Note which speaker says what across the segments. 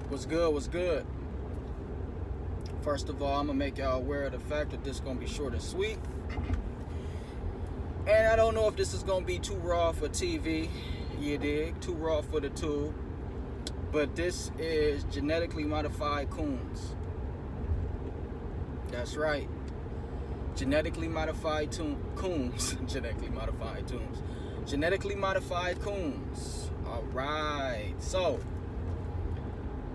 Speaker 1: What's good? What's good? First of all, I'm gonna make y'all aware of the fact that this is gonna be short and sweet. And I don't know if this is gonna be too raw for TV, you dig? Too raw for the tube. But this is genetically modified coons. That's right. Genetically modified coons. Genetically modified tunes. Genetically modified coons. Alright. So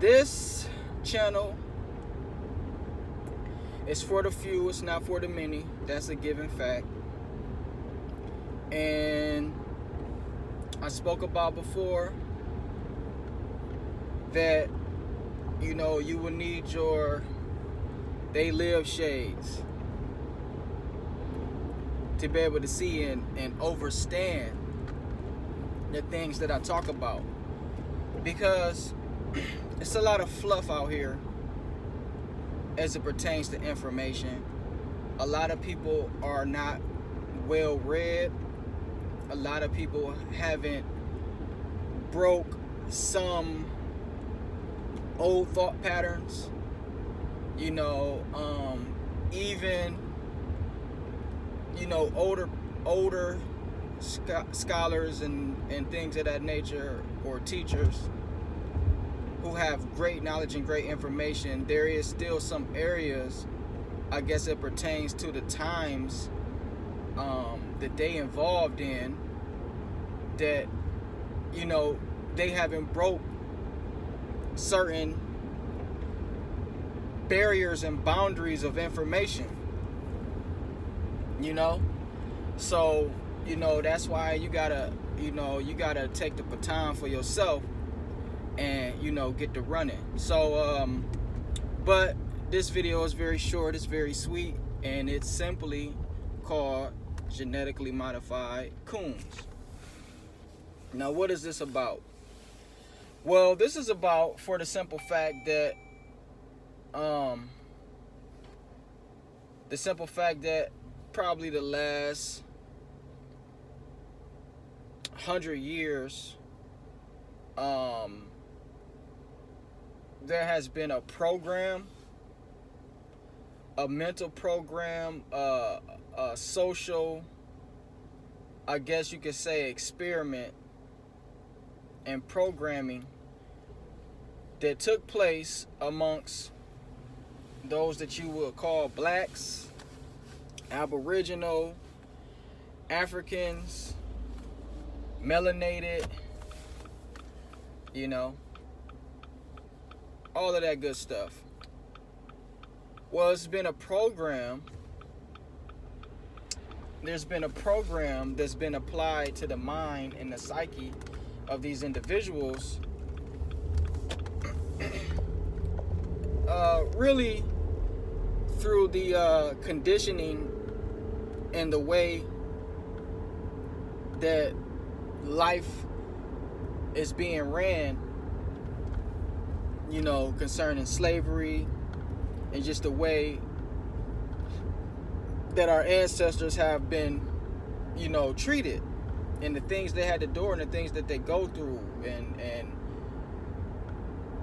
Speaker 1: this channel is for the few, it's not for the many. That's a given fact. And I spoke about before that, you know, you will need your they live shades to be able to see and understand the things that I talk about. Because it's a lot of fluff out here as it pertains to information. A lot of people are not well read. A lot of people haven't broke some old thought patterns. You know, even, you know, older scholars and things of that nature, or teachers who have great knowledge and great information, there is still some areas, I guess it pertains to the times that they involved in, that, you know, they haven't broke certain barriers and boundaries of information, you know. So, you know, that's why you gotta take the baton for yourself and, you know, get to running. So but this video is very short, it's very sweet, and it's simply called Genetically Modified Coons. Now, what is this about? Well, this is about, for the simple fact that probably the last 100 years, there has been a program, a mental program, a social, I guess you could say, experiment and programming that took place amongst those that you would call blacks, Aboriginal, Africans, melanated, you know, all of that good stuff. Well, it's been a program. There's been a program that's been applied to the mind and the psyche of these individuals, really through the conditioning and the way that life is being ran, you know, concerning slavery, and just the way that our ancestors have been, you know, treated, and the things they had to do and the things that they go through,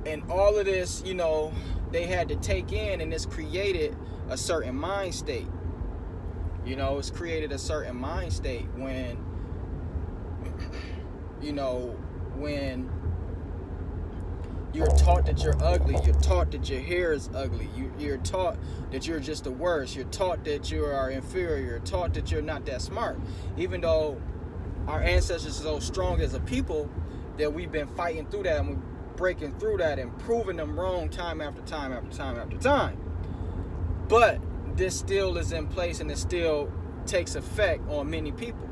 Speaker 1: and all of this, you know, they had to take in, and it's created a certain mind state. You know, it's created a certain mind state when, you know, when you're taught that you're ugly, you're taught that your hair is ugly, you're taught that you're just the worst, you're taught that you are inferior, you're taught that you're not that smart, even though our ancestors are so strong as a people that we've been fighting through that, and we're breaking through that and proving them wrong time after time after time after time. But this still is in place, and it still takes effect on many people.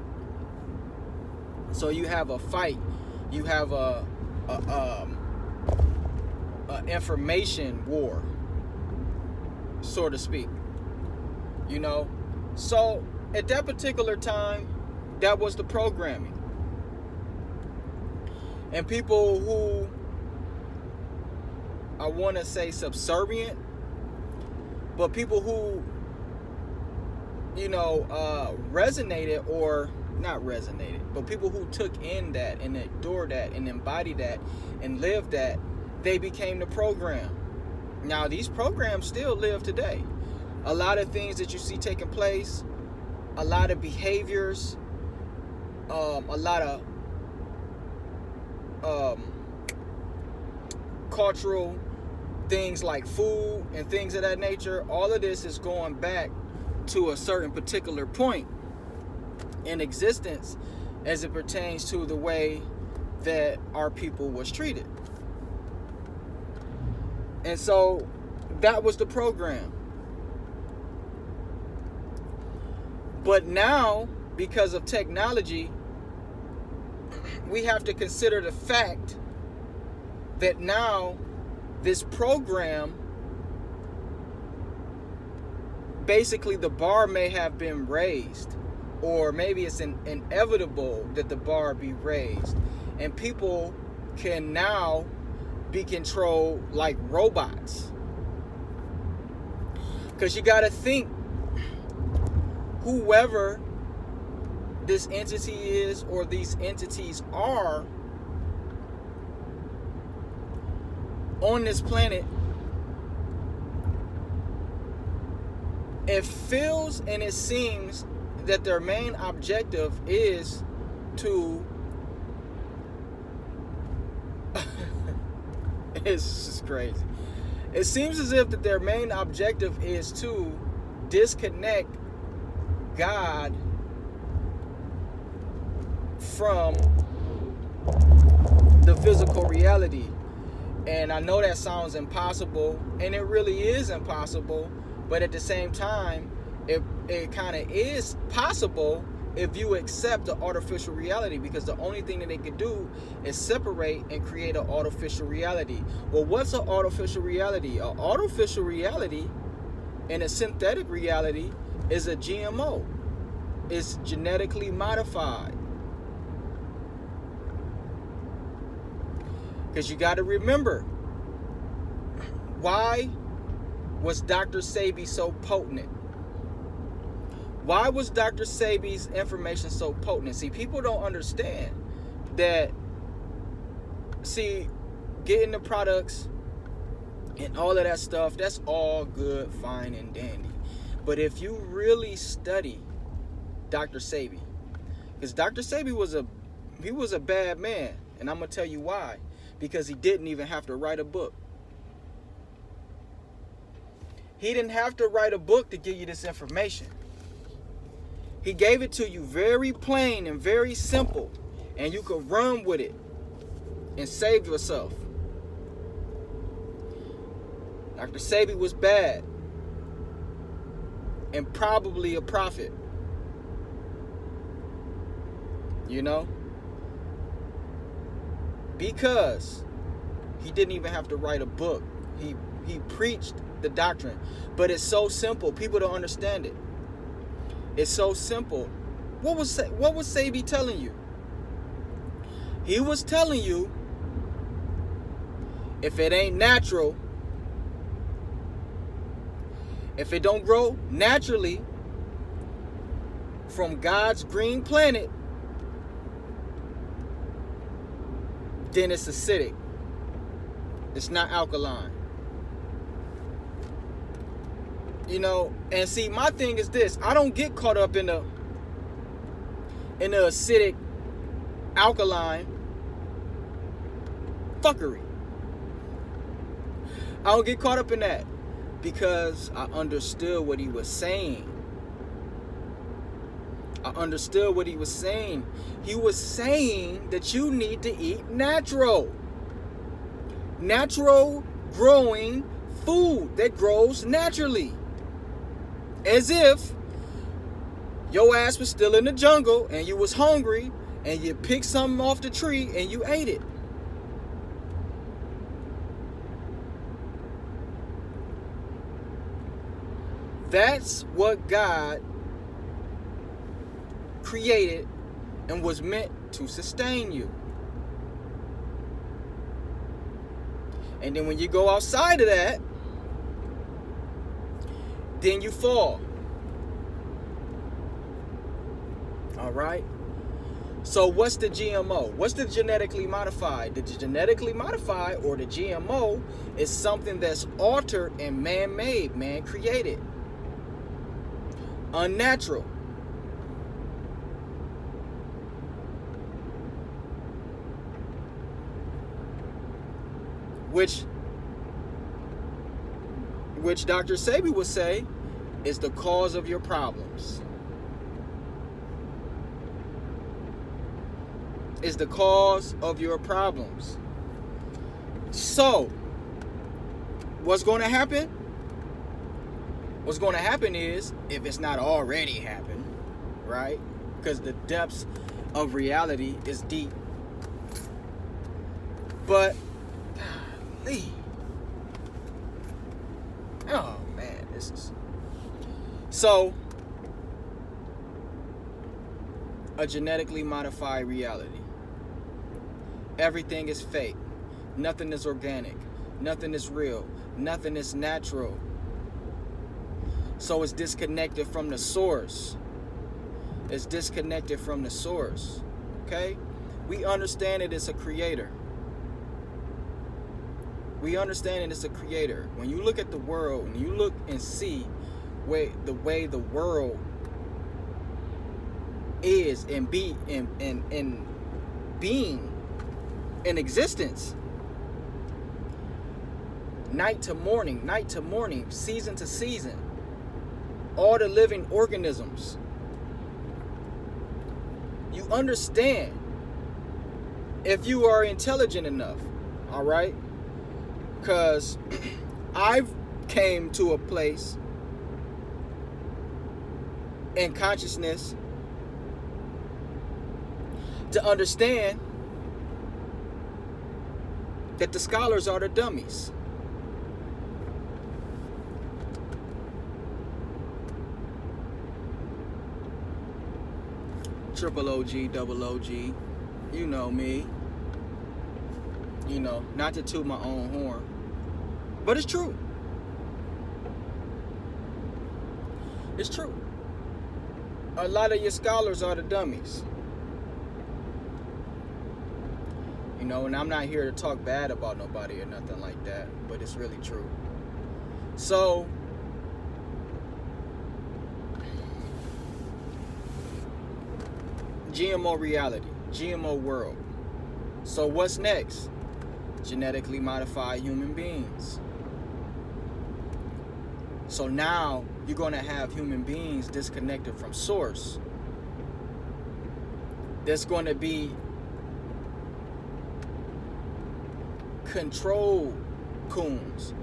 Speaker 1: So you have a fight, you have a information war, so to speak, you know. So at that particular time, that was the programming. And people who, I want to say subservient, but people who, you know, resonated, or not resonated, but people who took in that and endured that and embodied that and lived that, they became the program. Now, these programs still live today. A lot of things that you see taking place, a lot of behaviors, a lot of cultural things like food and things of that nature, all of this is going back to a certain particular point in existence as it pertains to the way that our people was treated. And so that was the program. But now, because of technology, we have to consider the fact that now this program, basically the bar may have been raised, or maybe it's inevitable that the bar be raised, and people can now be controlled like robots. Because you got to think, whoever this entity is, or these entities are on this planet, it feels and it seems that their main objective is to it's just crazy. It seems as if that their main objective is to disconnect God from the physical reality. And I know that sounds impossible, and it really is impossible, but at the same time, it kind of is possible if you accept the artificial reality, because the only thing that they can do is separate and create an artificial reality. Well, what's an artificial reality? An artificial reality and a synthetic reality is a GMO. It's genetically modified. Because you got to remember, why was Dr. Sebi so potent? Why was Dr. Sebi's information so potent? See, people don't understand that, getting the products and all of that stuff, that's all good, fine, and dandy. But if you really study Dr. Sebi, because Dr. Sebi was a bad man, and I'm going to tell you why. Because he didn't even have to write a book. He didn't have to write a book to give you this information. He gave it to you very plain and very simple, and you could run with it and save yourself. Dr. Sebi was bad and probably a prophet. You know? Because he didn't even have to write a book. He preached the doctrine. But it's so simple. People don't understand it. It's so simple. What was Sebi telling you? He was telling you, if it ain't natural, if it don't grow naturally from God's green planet, then it's acidic. It's not alkaline. You know, and see, my thing is this. I don't get caught up in the acidic, alkaline fuckery. I don't get caught up in that because I understood what he was saying. I understood what he was saying. He was saying that you need to eat natural growing food that grows naturally. As if your ass was still in the jungle and you was hungry and you picked something off the tree and you ate it. That's what God created and was meant to sustain you. And then when you go outside of that, then you fall. All right? So what's the GMO? What's the genetically modified? The genetically modified, or the GMO, is something that's altered and man-made, man-created, unnatural. Which Dr. Sebi would say is the cause of your problems. Is the cause of your problems. So, what's going to happen? What's going to happen is, if it's not already happened, right? Because the depths of reality is deep. But, oh man, this is so. A genetically modified reality. Everything is fake. Nothing is organic. Nothing is real. Nothing is natural. So it's disconnected from the source. It's disconnected from the source. Okay? We understand that it's a creator. We understand that it's a creator. When you look at the world, when you look and see the way the world is and be in being in existence, night to morning, season to season, all the living organisms, you understand, if you are intelligent enough, all right? Because I've came to a place in consciousness to understand that the scholars are the dummies. Triple OG, double OG, you know me. You know, not to toot my own horn, but it's true. It's true. A lot of your scholars are the dummies. You know, and I'm not here to talk bad about nobody or nothing like that, but it's really true. So, GMO reality, GMO world. So what's next? Genetically modified human beings. So now you're going to have human beings disconnected from source. There's going to be control coons.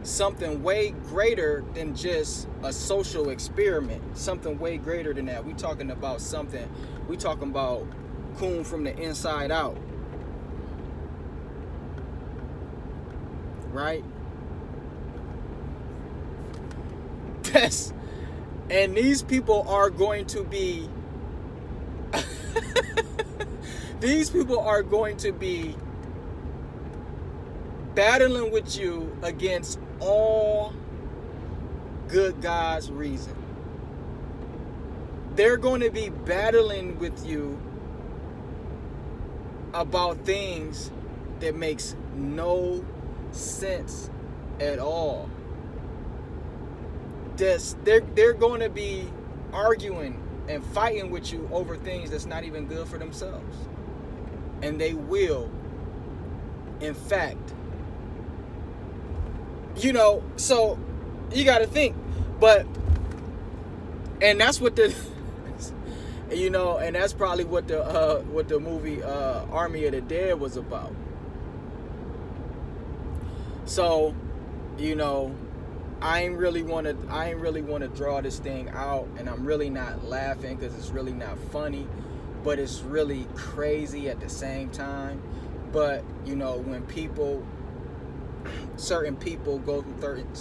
Speaker 1: Something way greater than just a social experiment. Something way greater than that. We talking about coon from the inside out. Right? Yes. And these people are going to be battling with you against all good God's reason. They're going to be battling with you about things that makes no sense at all. They're going to be arguing and fighting with you over things that's not even good for themselves. And they will, in fact, you know, so you got to think. But, and that's what the, you know, and that's probably what the movie Army of the Dead was about. So, you know, I ain't really want to draw this thing out, and I'm really not laughing because it's really not funny, but it's really crazy at the same time. But, you know, when certain people go through certain